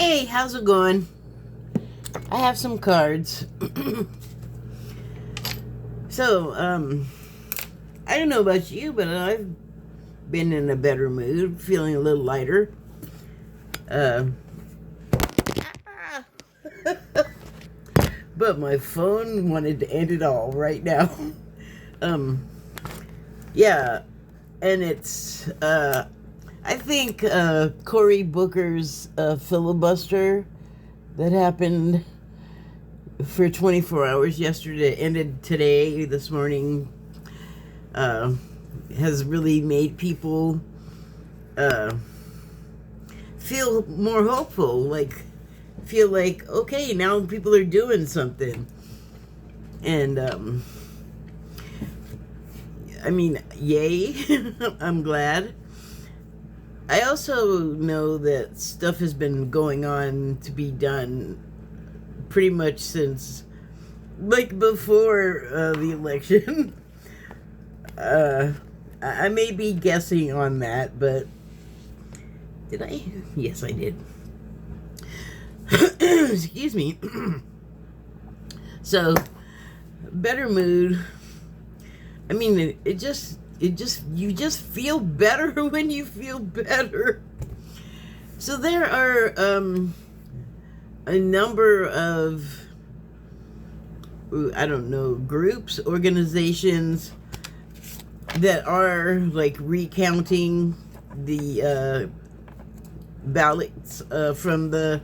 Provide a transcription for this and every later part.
Hey, how's it going? I have some cards. So, I don't know about you, but I've been in a better mood, feeling a little lighter. Uh, but my phone wanted to end it all right now. um, yeah, and it's, I think, Cory Booker's filibuster that happened for 24 hours yesterday, ended today, this morning, has really made people feel more hopeful, like feel like, okay, now people are doing something. And I mean, yay. I'm glad. I also know that stuff has been going on to be done pretty much since, like, before the election. I may be guessing on that, but did I? Yes, I did. Excuse me. So, better mood. I mean, you just feel better when you feel better. So there are a number of, I don't know, groups, organizations that are like recounting the ballots from the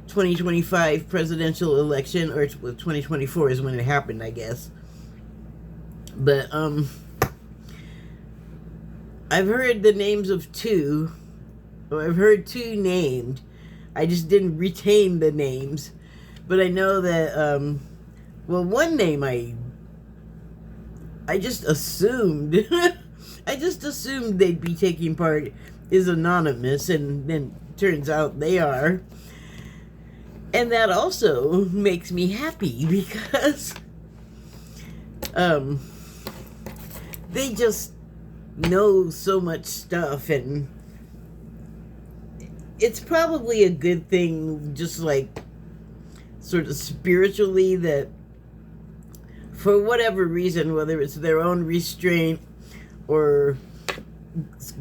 2025 presidential election, or 2024 is when it happened, I guess. But I've heard the names of two, or I've heard two named. I just didn't retain the names, but I know that well, one name I just assumed I just assumed they'd be taking part is anonymous, and then turns out they are. And that also makes me happy because they just know so much stuff, and it's probably a good thing, just like sort of spiritually, that for whatever reason, whether it's their own restraint or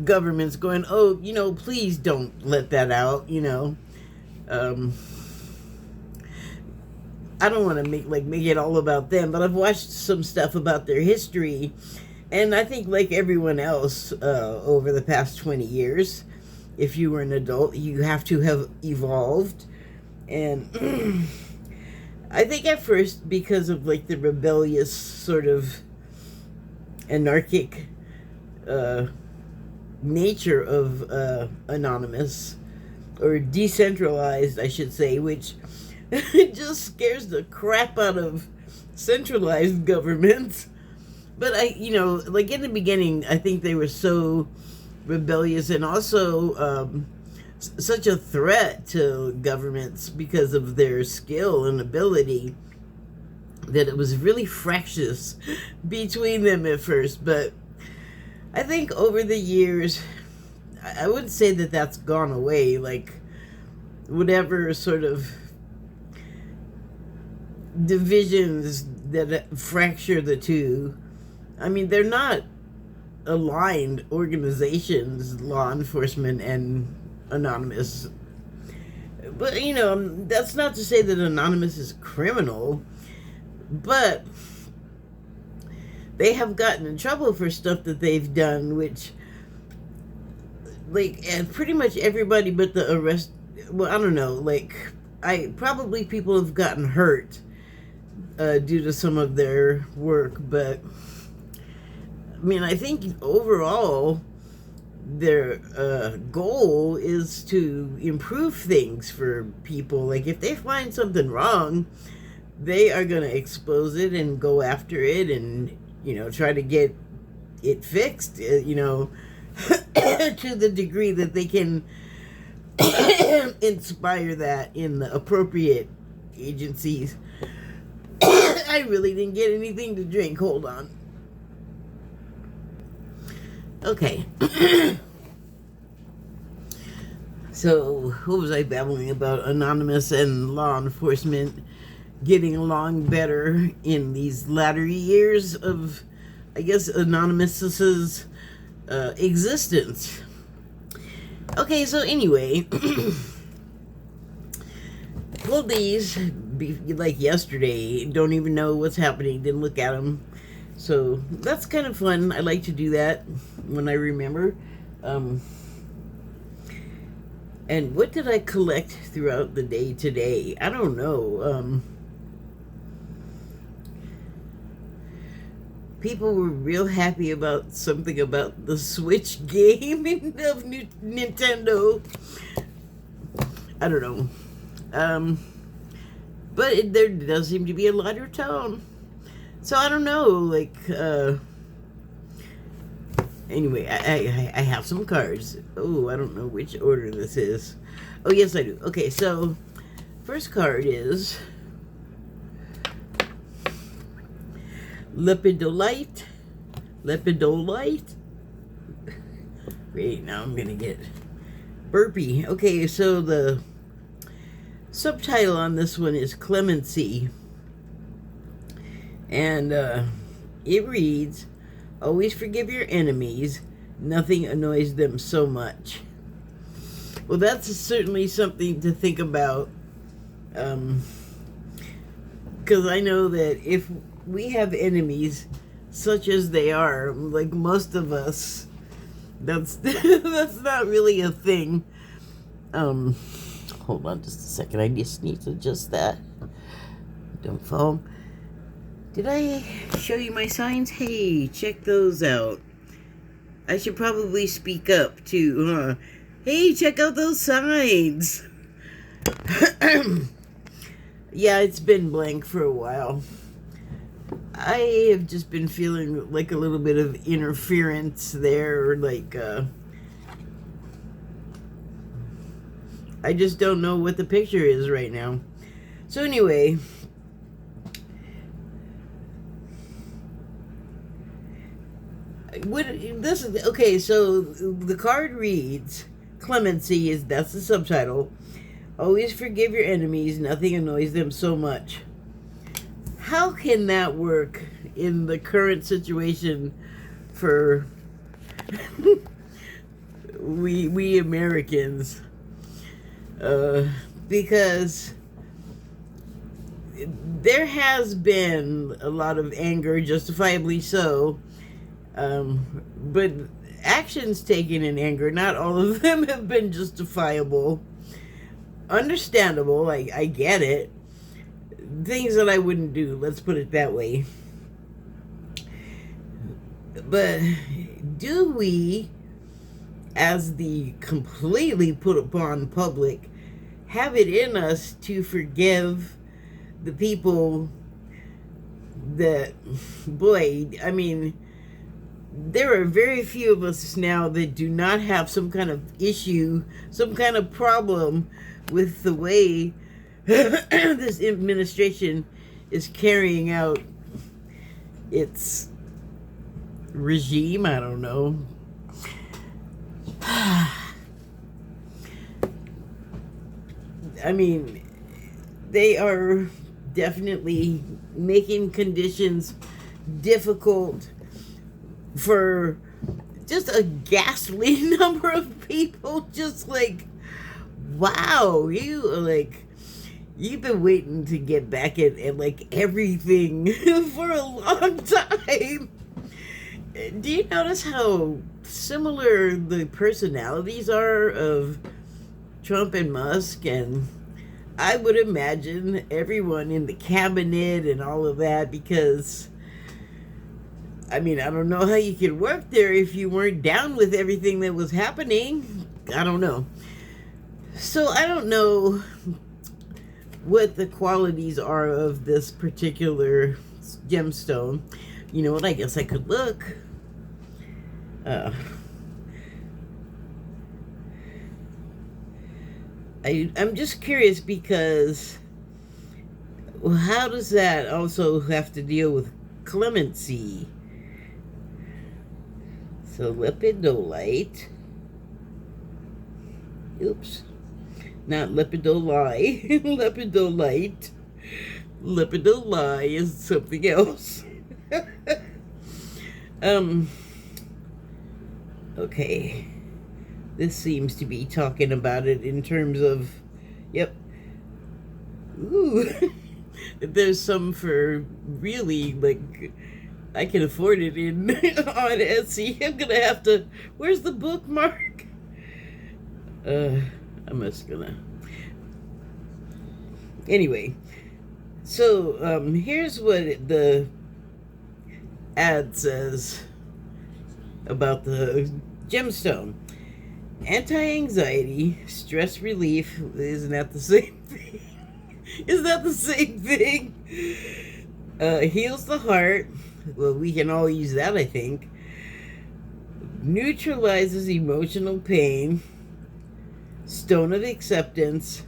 governments going, oh, please don't let that out, I don't want to make it all about them, but I've watched some stuff about their history, and I think, like everyone else, over the past 20 years, if you were an adult, you have to have evolved. And I think at first, because of like the rebellious sort of anarchic nature of Anonymous, or decentralized, I should say, which it just scares the crap out of centralized governments. But like in the beginning, I think they were so rebellious, and also such a threat to governments because of their skill and ability, that it was really fractious between them at first. But I think over the years, I wouldn't say that that's gone away. Like, whatever sort of divisions that fracture the two, I mean, they're not aligned organizations, law enforcement and Anonymous. But, that's not to say that Anonymous is criminal, but they have gotten in trouble for stuff that they've done, which, like, and pretty much everybody but the arrest, well, I don't know, like, probably people have gotten hurt due to some of their work, but I mean, I think overall their goal is to improve things for people. Like, if they find something wrong, they are going to expose it and go after it, and try to get it fixed, to the degree that they can inspire that in the appropriate agencies. I really didn't get anything to drink. Hold on. Okay. So, what was I babbling about? Anonymous and law enforcement getting along better in these latter years of, I guess, Anonymous's existence. Okay, so anyway, pulled these like yesterday. Don't even know what's happening. Didn't look at them. So that's kind of fun. I like to do that when I remember. And what did I collect throughout the day today? I don't know. People were real happy about something about the Switch game of Nintendo. I don't know. But there does seem to be a lighter tone. So I don't know, like, anyway, I have some cards. Oh, I don't know which order this is. Oh, yes, I do. Okay, so first card is Lepidolite. Wait, now I'm gonna get burpy. Okay, so the subtitle on this one is Clemency. And it reads, always forgive your enemies. Nothing annoys them so much. Well, that's certainly something to think about. Because I know that if we have enemies, such as they are, like most of us, that's that's not really a thing. Hold on just a second. I just need to adjust that. Don't fall. Did I show you my signs? Hey, check those out. I should probably speak up too, huh? Hey, check out those signs. Yeah, it's been blank for a while. I have just been feeling like a little bit of interference there, like, I just don't know what the picture is right now. So anyway, okay, so the card reads, Clemency that's the subtitle. Always forgive your enemies, nothing annoys them so much. How can that work in the current situation for we Americans? Because there has been a lot of anger, justifiably so, but actions taken in anger, not all of them have been justifiable. Understandable, I get it. Things that I wouldn't do, let's put it that way. But do we, as the completely put upon public, have it in us to forgive the people that, boy, I mean, there are very few of us now that do not have some kind of issue, some kind of problem with the way this administration is carrying out its regime. I don't know. I mean, they are definitely making conditions difficult for just a ghastly number of people. Just like, wow, you've been waiting to get back at like everything for a long time. Do you notice how similar the personalities are of Trump and Musk? And I would imagine everyone in the cabinet and all of that, because I mean, I don't know how you could work there if you weren't down with everything that was happening. I don't know. So I don't know what the qualities are of this particular gemstone. You know what? I guess I could look. I'm just curious because how does that also have to deal with clemency? So lepidolite. Oops. not lepidolite. Lepidolite. Lepidolite is something else. Okay. This seems to be talking about it in terms of, yep. Ooh. There's some for really, like, I can afford it in on Etsy. I'm gonna have to, where's the bookmark? I'm just gonna, anyway. So, here's what the ad says about the gemstone. Anti-anxiety, stress relief, isn't that the same thing? Is that the same thing? Heals the heart. Well, we can all use that, I think. Neutralizes emotional pain. Stone of acceptance.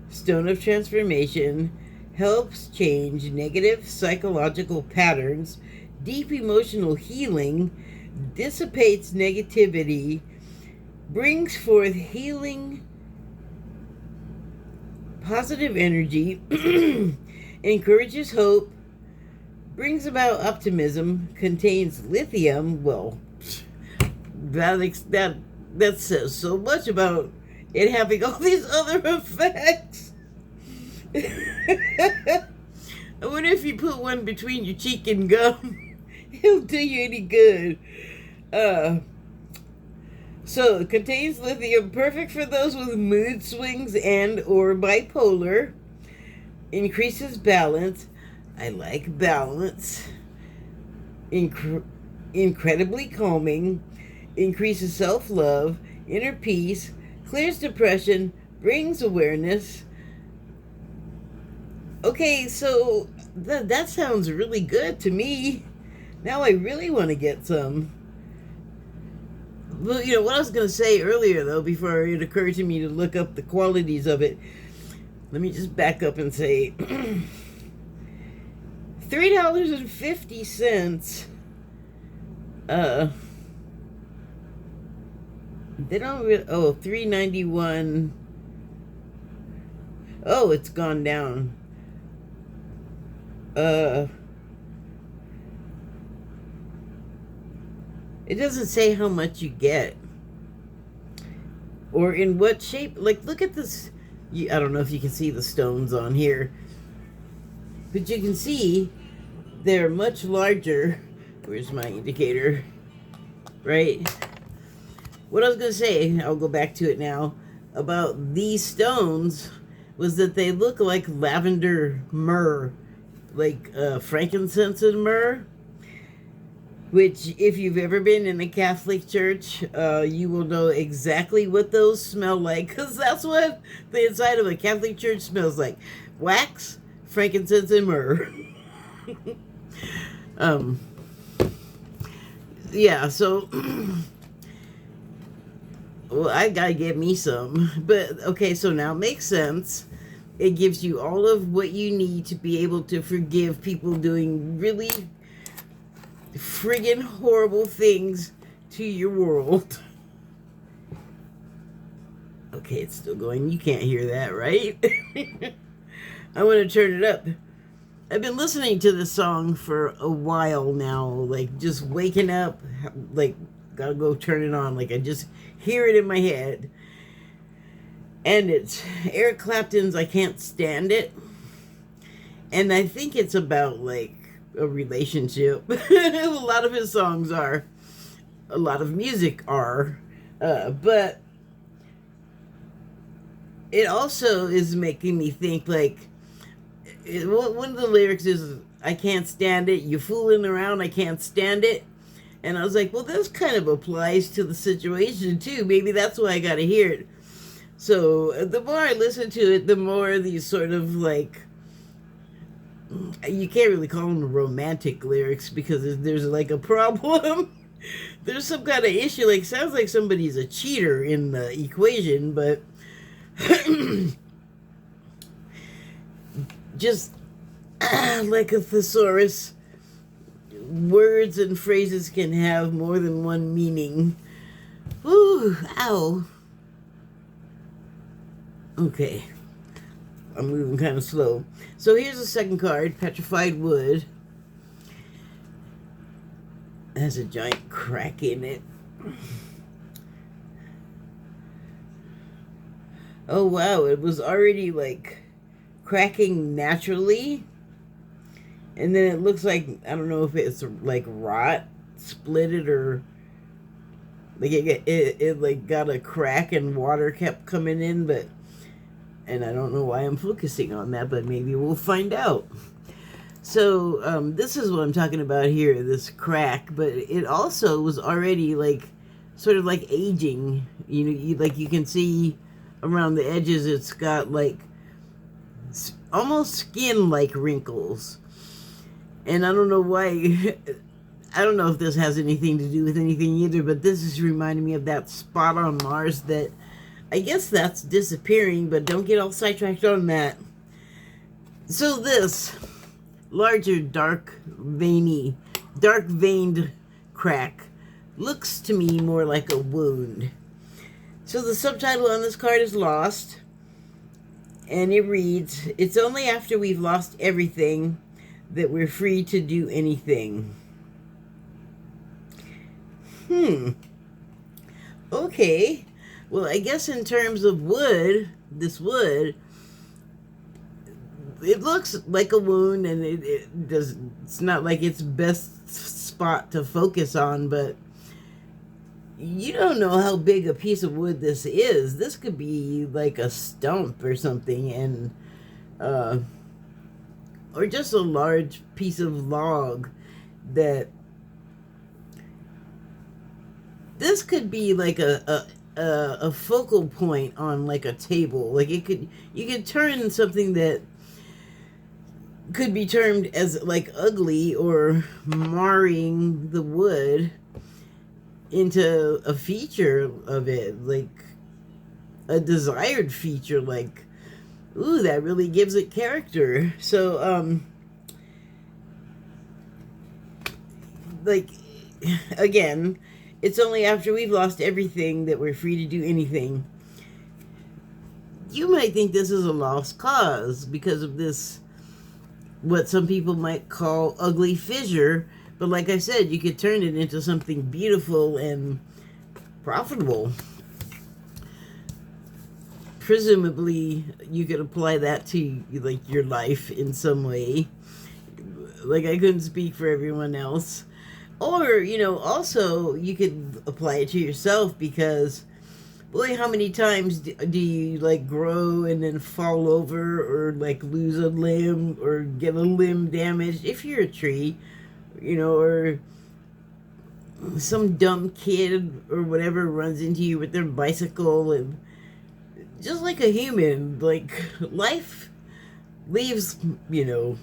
Stone of transformation. Helps change negative psychological patterns. Deep emotional healing. Dissipates negativity. Brings forth healing, positive energy, encourages hope, brings about optimism, contains lithium. Well, that says so much about it having all these other effects. I wonder if you put one between your cheek and gum, it'll do you any good. So, it contains lithium, perfect for those with mood swings and or bipolar. Increases balance. I like balance. Incredibly calming. Increases self-love. Inner peace. Clears depression. Brings awareness. Okay, so that sounds really good to me. Now I really want to get some. Well, you know, what I was going to say earlier, though, before it occurred to me to look up the qualities of it, let me just back up and say $3.50. They don't really, oh, $3.91. Oh, it's gone down. It doesn't say how much you get or in what shape. Like, look at this. I don't know if you can see the stones on here, but you can see they're much larger. Where's my indicator? Right? What I was going to say, I'll go back to it now, about these stones was that they look like lavender myrrh, like frankincense and myrrh. Which, if you've ever been in a Catholic church, you will know exactly what those smell like. Because that's what the inside of a Catholic church smells like. Wax, frankincense, and myrrh. Yeah, so... well, I gotta get me some. But, okay, so now it makes sense. It gives you all of what you need to be able to forgive people doing really... friggin' horrible things to your world. Okay, it's still going. You can't hear that, right? I want to turn it up. I've been listening to this song for a while now, like just waking up, like gotta go turn it on, like I just hear it in my head. And it's Eric Clapton's I Can't Stand It. And I think it's about like a relationship. A lot of his songs are. A lot of music are. But it also is making me think like one of the lyrics is I can't stand it, you fooling around, I can't stand it. And I was like, well, this kind of applies to the situation too. Maybe that's why I gotta hear it. So the more I listen to it, the more these sort of like, you can't really call them romantic lyrics because there's like a problem. There's some kind of issue. Like, sounds like somebody's a cheater in the equation, but just like a thesaurus, words and phrases can have more than one meaning. Ooh, ow. Okay, I'm moving kind of slow. So here's the second card, Petrified Wood. It has a giant crack in it. Oh wow, it was already like cracking naturally. And then it looks like, I don't know if it's like rot split it, or like it like got a crack and water kept coming in, but, and I don't know why I'm focusing on that, but maybe we'll find out. So this is what I'm talking about here, this crack, but it also was already like sort of like aging. You know, you can see around the edges it's got like almost skin-like wrinkles. And I don't know why. I don't know if this has anything to do with anything either, but this is reminding me of that spot on Mars that I guess that's disappearing, but don't get all sidetracked on that. So this larger dark veined crack looks to me more like a wound. So the subtitle on this card is Lost, and it reads, "It's only after we've lost everything that we're free to do anything." Okay. Well, I guess in terms of wood, this wood, it looks like a wound, and it's not like its best spot to focus on, but you don't know how big a piece of wood this is. This could be like a stump or something, and or just a large piece of log. That this could be like a focal point on like a table. Like you could turn something that could be termed as like ugly or marring the wood into a feature of it, like a desired feature, like, ooh, that really gives it character. So like, again, it's only after we've lost everything that we're free to do anything. You might think this is a lost cause because of this, what some people might call ugly fissure, but like I said, you could turn it into something beautiful and profitable. Presumably, you could apply that to like your life in some way. Like, I couldn't speak for everyone else. Or, you know, also you could apply it to yourself, because boy, how many times do you like grow and then fall over, or like lose a limb or get a limb damaged if you're a tree, you know, or some dumb kid or whatever runs into you with their bicycle. And just like a human, like, life leaves, you know,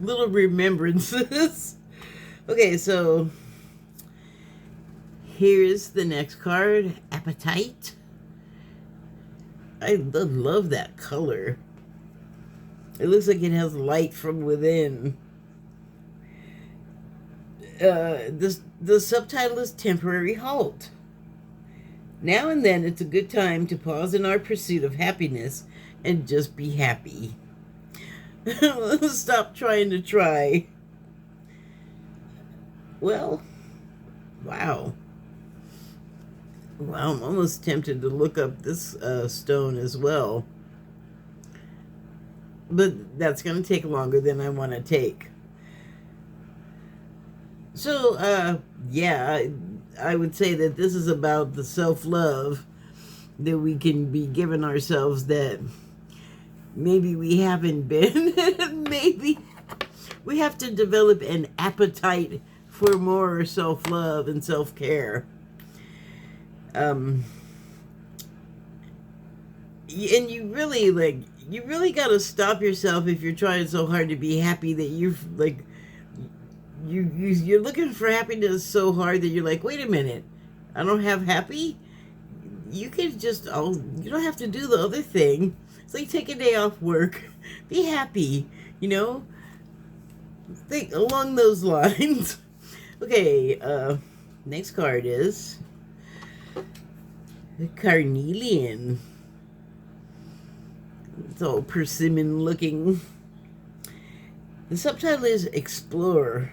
little remembrances. Okay, so here's the next card, Appetite. I love that color. It looks like it has light from within. The subtitle is Temporary Halt. Now and then it's a good time to pause in our pursuit of happiness and just be happy. Stop trying to try. Well, wow. Wow, I'm almost tempted to look up this stone as well. But that's going to take longer than I want to take. So, yeah, I would say that this is about the self-love that we can be giving ourselves that maybe we haven't been. Maybe we have to develop an appetite for more self-love and self-care. And you really got to stop yourself if you're trying so hard to be happy that you're like, you're looking for happiness so hard that you're like, wait a minute, I don't have happy? You can just, you don't have to do the other thing. It's like, take a day off work. Be happy, you know? Think along those lines. Okay, next card is the Carnelian. It's all persimmon looking. The subtitle is Explore.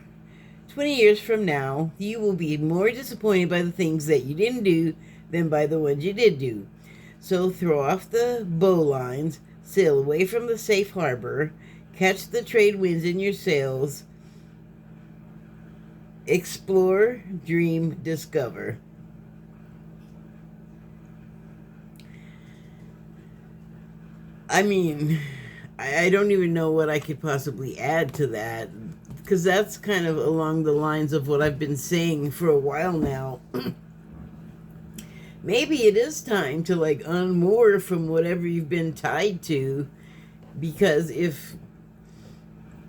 20 years from now, you will be more disappointed by the things that you didn't do than by the ones you did do. So throw off the bowlines, sail away from the safe harbor, catch the trade winds in your sails, explore, dream, discover. I mean, I don't even know what I could possibly add to that, because that's kind of along the lines of what I've been saying for a while now. Maybe it is time to like unmoor from whatever you've been tied to, because if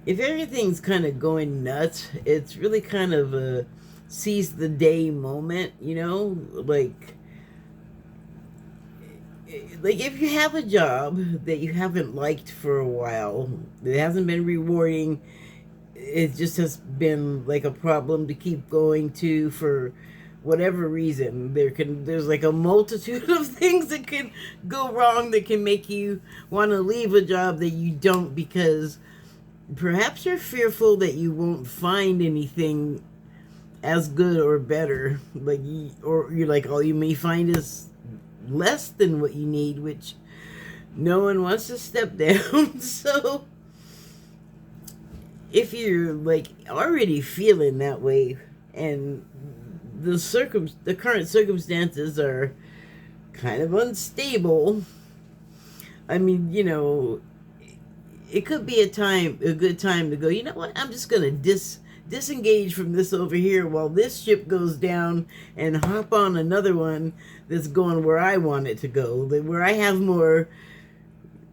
everything's kind of going nuts, it's really kind of a seize the day moment, you know? Like if you have a job that you haven't liked for a while, it hasn't been rewarding, it just has been like a problem to keep going to for whatever reason. There's like a multitude of things that can go wrong that can make you want to leave a job that you don't, because perhaps you're fearful that you won't find anything as good or better, or you're like, all you may find is less than what you need, which no one wants to step down. So if you're like already feeling that way, and the current circumstances are kind of unstable, I mean, you know, it could be a good time to go, you know what, I'm just gonna disengage from this over here while this ship goes down, and hop on another one that's going where I want it to go, where I have more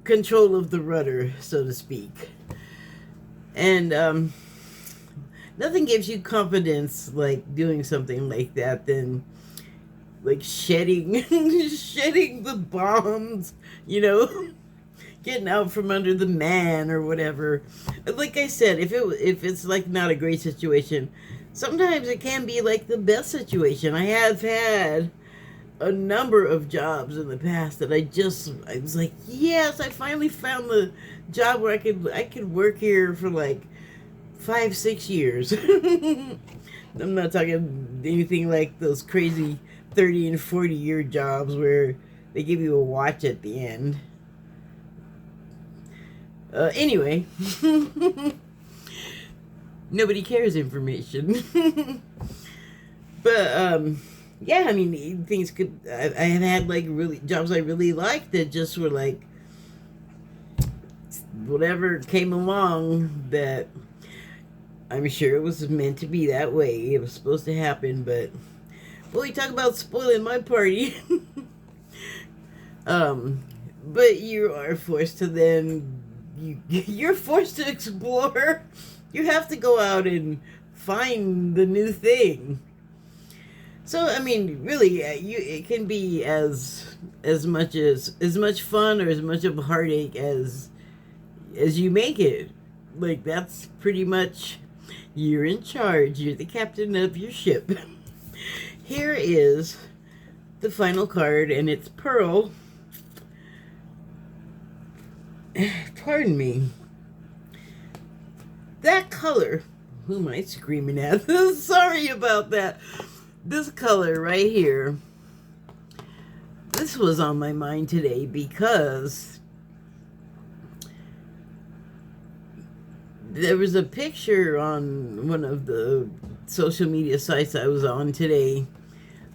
control of the rudder, so to speak. And nothing gives you confidence like doing something like that than like shedding the bombs, you know, getting out from under the man or whatever. Like I said, if it's like not a great situation, sometimes it can be like the best situation. I have had a number of jobs in the past that I was like, yes, I finally found the job where I could work here for like 5-6 years. I'm not talking anything like those crazy 30 and 40-year jobs where they give you a watch at the end. Anyway, nobody cares information. But yeah, I mean, things could. I have had like really jobs I really liked that just were like whatever came along, that I'm sure it was meant to be that way. It was supposed to happen, but boy, talk about spoiling my party. But you are forced to then you're forced to explore. You have to go out and find the new thing. So I mean, really, it can be as much fun or as much of a heartache as you make it. Like that's pretty much, you're in charge. You're the captain of your ship. Here is the final card, and it's Pearl. Pardon me. That color. Who am I screaming at? Sorry about that. This color right here. This was on my mind today because there was a picture on one of the social media sites I was on today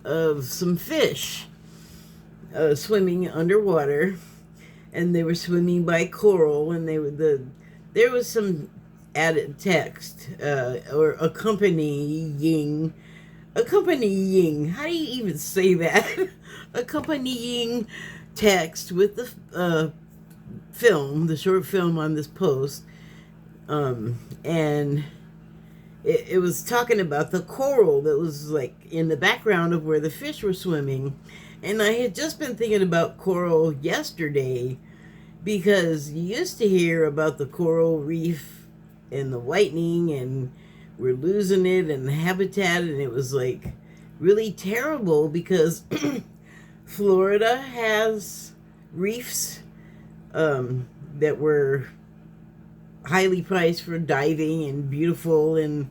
of some fish swimming underwater, and they were swimming by coral, and there was some added text or accompanying, how do you even say that? Accompanying text with the the short film on this post, and it was talking about the coral that was like in the background of where the fish were swimming. And I had just been thinking about coral yesterday, because you used to hear about the coral reef and the whitening, and we're losing it and the habitat, and it was like really terrible because Florida has reefs that were highly priced for diving and beautiful, and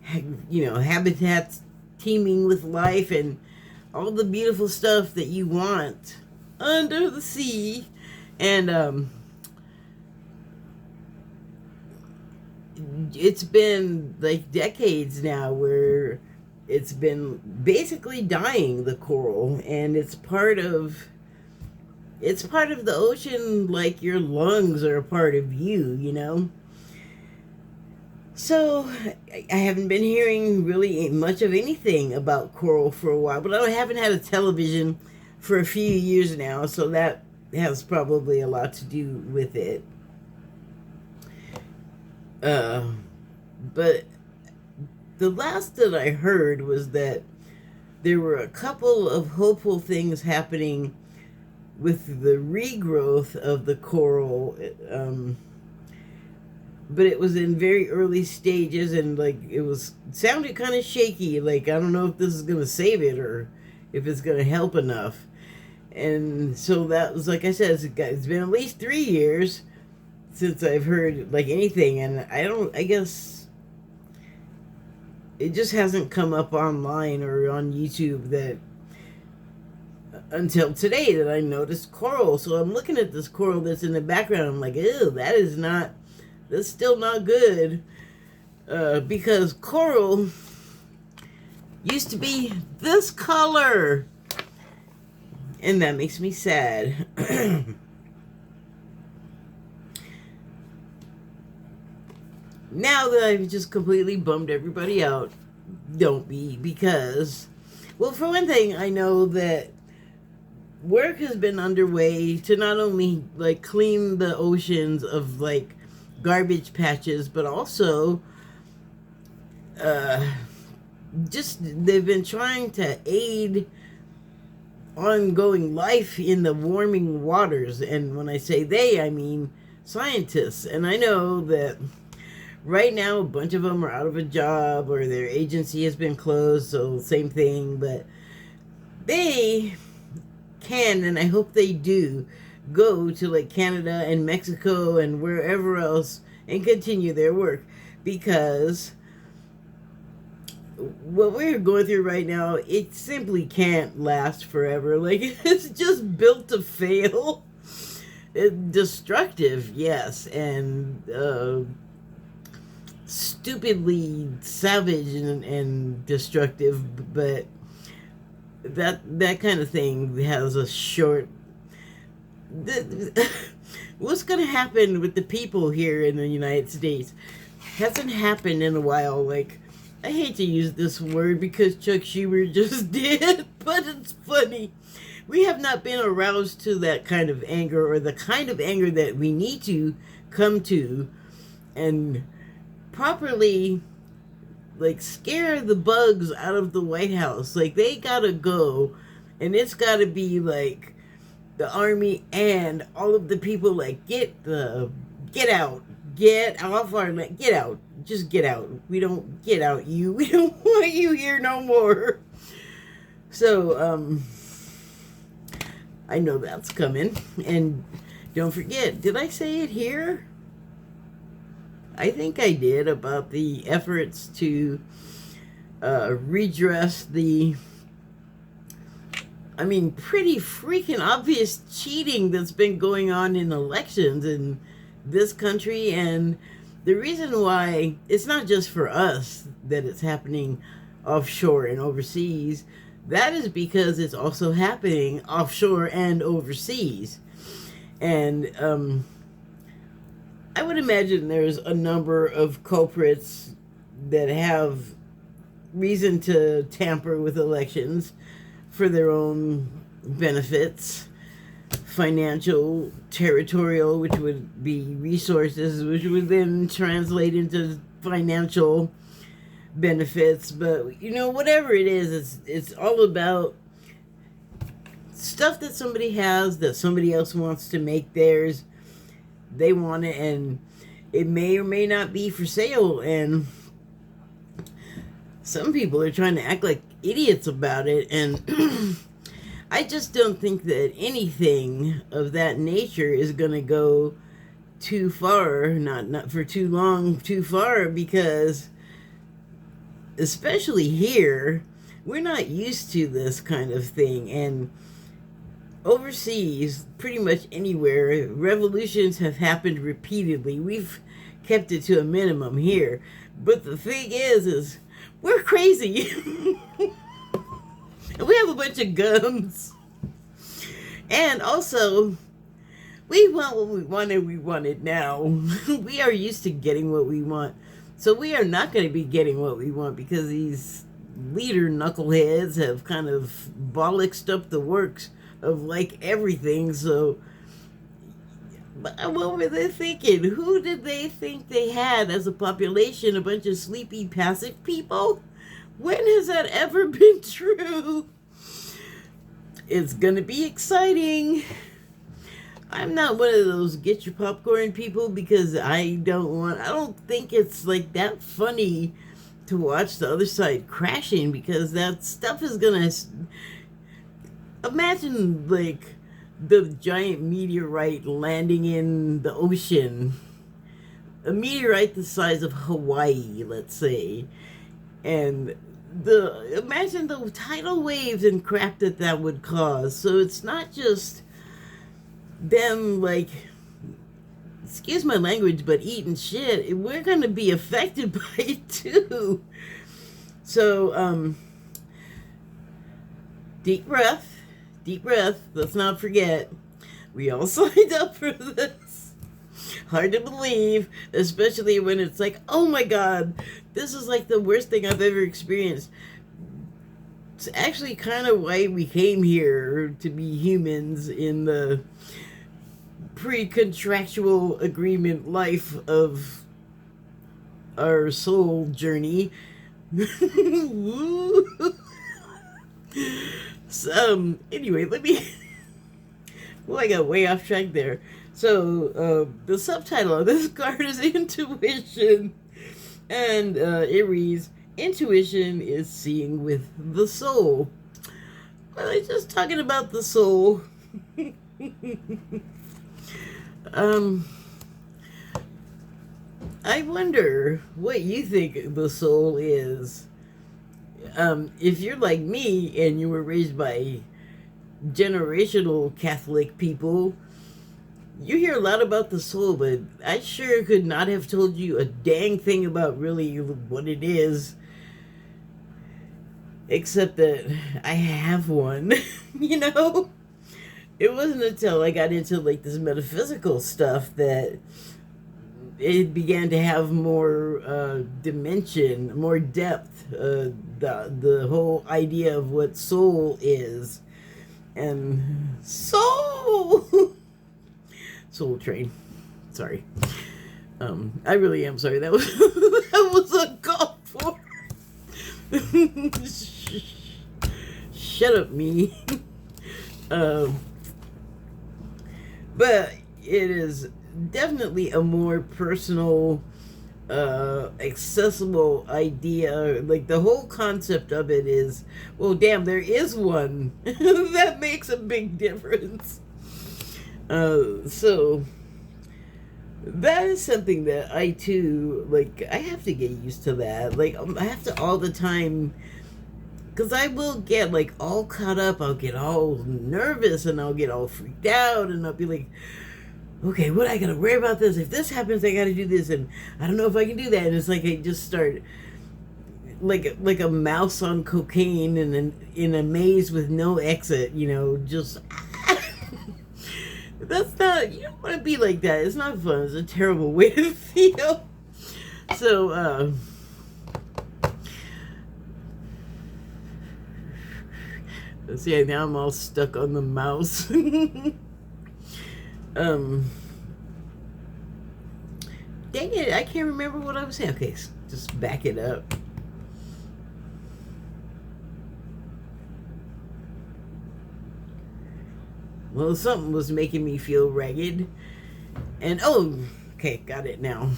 habitats teeming with life and all the beautiful stuff that you want under the sea. And it's been like decades now where it's been basically dying, the coral, and it's part of the ocean, like your lungs are a part of you. So I haven't been hearing really much of anything about coral for a while, but I haven't had a television for a few years now, so that has probably a lot to do with it. But the last that I heard was that there were a couple of hopeful things happening with the regrowth of the coral, but it was in very early stages, and like it sounded kind of shaky. Like, I don't know if this is gonna save it or if it's gonna help enough. And so that was, like I said, it's been at least 3 years since I've heard like anything, and I guess it just hasn't come up online or on YouTube that until today that I noticed coral. So I'm looking at this coral that's in the background. I'm like, ew, that's still not good. Because coral used to be this color. And that makes me sad. Now that I've just completely bummed everybody out, don't be, because, well, for one thing, I know that work has been underway to not only like clean the oceans of like garbage patches, but also just they've been trying to aid ongoing life in the warming waters. And when I say they, I mean scientists. And I know that right now a bunch of them are out of a job or their agency has been closed, so same thing, but they can, and I hope they do, go to like Canada and Mexico and wherever else and continue their work, because what we're going through right now, it simply can't last forever. Like, it's just built to fail. Destructive, yes, and stupidly savage and destructive, but that kind of thing has a short. What's going to happen with the people here in the United States hasn't happened in a while. Like, I hate to use this word because Chuck Schumer just did, but it's funny. We have not been aroused to that kind of anger, or the kind of anger that we need to come to and properly like scare the bugs out of the White House. Like, they gotta go, and it's gotta be like the army and all of the people, like, get out, get off our land, get out, just get out. We don't get out you. We don't want you here no more. So I know that's coming. And don't forget, did I say it here? I think I did, about the efforts to redress the, pretty freaking obvious cheating that's been going on in elections in this country. And the reason why it's not just for us that it's happening offshore and overseas, that is because it's also happening offshore and overseas. And I would imagine there's a number of culprits that have reason to tamper with elections for their own benefits, financial, territorial, which would be resources, which would then translate into financial benefits. But whatever it is, it's all about stuff that somebody has that somebody else wants to make theirs. They want it, and it may or may not be for sale, and some people are trying to act like idiots about it. And I just don't think that anything of that nature is going to go too far, not for too long, too far, because especially here, we're not used to this kind of thing. And overseas, pretty much anywhere, revolutions have happened repeatedly. We've kept it to a minimum here. But the thing is we're crazy. And we have a bunch of guns. And also, we want what we want and we want it now. We are used to getting what we want. So we are not going to be getting what we want because these leader knuckleheads have kind of bollocksed up the works of like everything. So, but what were they thinking? Who did they think they had as a population? A bunch of sleepy, passive people? When has that ever been true? It's gonna be exciting. I'm not one of those get your popcorn people because I don't think it's like that funny to watch the other side crashing, because that stuff is gonna, imagine like the giant meteorite landing in the ocean, a meteorite the size of Hawaii, let's say, and imagine the tidal waves and crap that would cause. So it's not just them, like, excuse my language, but eating shit. We're gonna be affected by it too. So deep breath, let's not forget, we all signed up for this. Hard to believe, especially when it's like, oh my god, this is like the worst thing I've ever experienced. It's actually kind of why we came here, to be humans in the pre-contractual agreement life of our soul journey. So, anyway, well, I got way off track there. So, the subtitle of this card is Intuition, and it reads, Intuition is seeing with the soul. Well, they're just talking about the soul. I wonder what you think the soul is. If you're like me and you were raised by generational Catholic people, you hear a lot about the soul, but I sure could not have told you a dang thing about really what it is, except that I have one. You know? It wasn't until I got into like this metaphysical stuff that it began to have more dimension, more depth. The whole idea of what soul is, and soul train. Sorry, I really am sorry. That was that was uncalled for. Shut up, me. But it is definitely a more personal, accessible idea. Like, the whole concept of it is, well, damn, there is one. That makes a big difference. So that is something that I too, like, I have to get used to that. Like, I have to all the time, because I will get like all caught up. I'll get all nervous and I'll get all freaked out, and I'll be like, okay, what I gotta worry about this? If this happens, I gotta do this, and I don't know if I can do that. And it's like I just start like a mouse on cocaine and in a maze with no exit. You know, just that's not. You don't want to be like that. It's not fun. It's a terrible way to feel. So. See, now I'm all stuck on the mouse. Dang it, I can't remember what I was saying. Okay, just back it up. Well, something was making me feel ragged. And, oh, okay, got it now.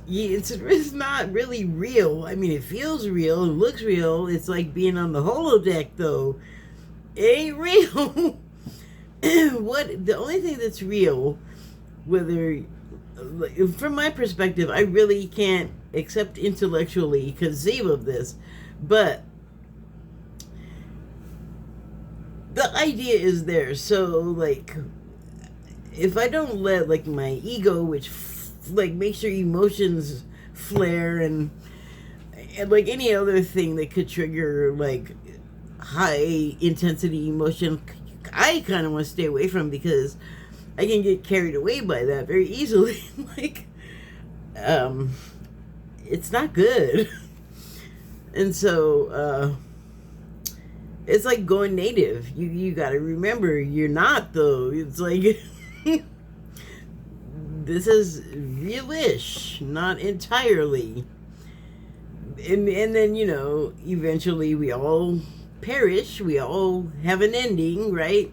Yeah, it's not really real. I mean, it feels real, it looks real. It's like being on the holodeck, though. ain't real. What the only thing that's real, whether from my perspective, I really can't accept intellectually conceive of this, but the idea is there. So like, if I don't let like my ego, which like makes your emotions flare, and like any other thing that could trigger like high intensity emotion, I kind of want to stay away from, because I can get carried away by that very easily. Like, it's not good. And so, it's like going native. You got to remember, you're not, though. It's like, this is real-ish, not entirely. And then, eventually we all perish. We all have an ending, right?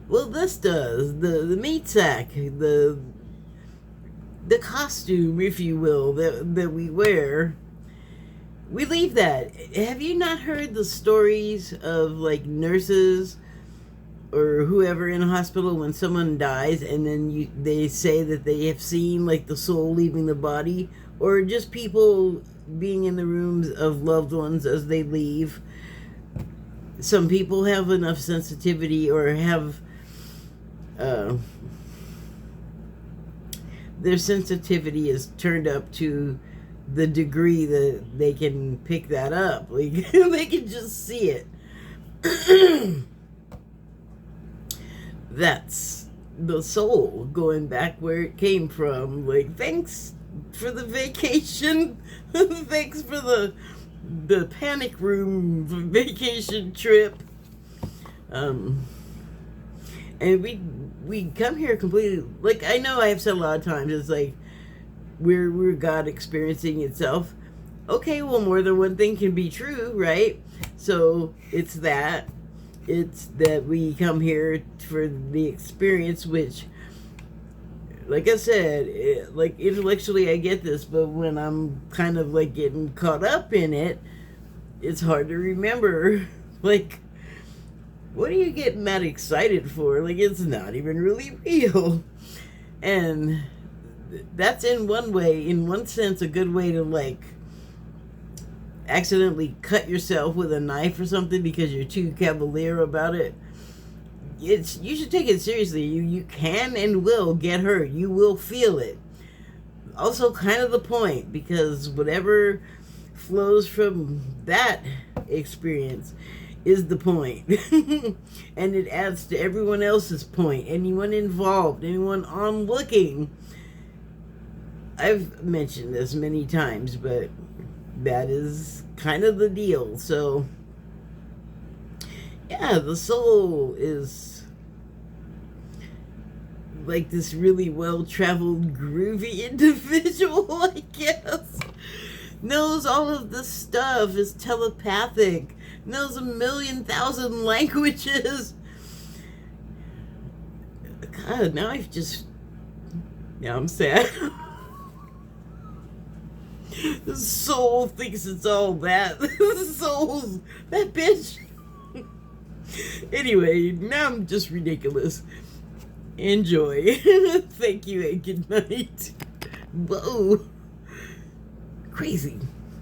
Well, this does. The meat sack, the costume, if you will, that we wear, we leave that. Have you not heard the stories of like nurses or whoever in a hospital when someone dies, and then they say that they have seen like the soul leaving the body, or just people being in the rooms of loved ones as they leave? Some people have enough sensitivity, or have their sensitivity is turned up to the degree that they can pick that up. Like, they can just see it. That's the soul going back where it came from. Like, thanks for the vacation. Thanks for the panic room vacation trip. And we come here completely, like, I know I have said a lot of times, it's like we're God experiencing itself. Okay, well, more than one thing can be true, right? So it's that we come here for the experience, which, like I said, like, intellectually I get this, but when I'm kind of like getting caught up in it, it's hard to remember. Like, what are you getting that excited for? Like, it's not even really real. And that's in one sense, a good way to like accidentally cut yourself with a knife or something because you're too cavalier about it. You should take it seriously. You can and will get hurt. You will feel it. Also, kind of the point, because whatever flows from that experience is the point. And it adds to everyone else's point. Anyone involved, anyone onlooking. I've mentioned this many times, but that is kind of the deal. So, yeah, the soul is like this really well-traveled, groovy individual, I guess. Knows all of this stuff, is telepathic, knows 1,000,000 languages. God, now I'm sad. The soul thinks it's all that. The soul's that bitch. Anyway, now I'm just ridiculous. Enjoy. Thank you and good night. Whoa. Crazy.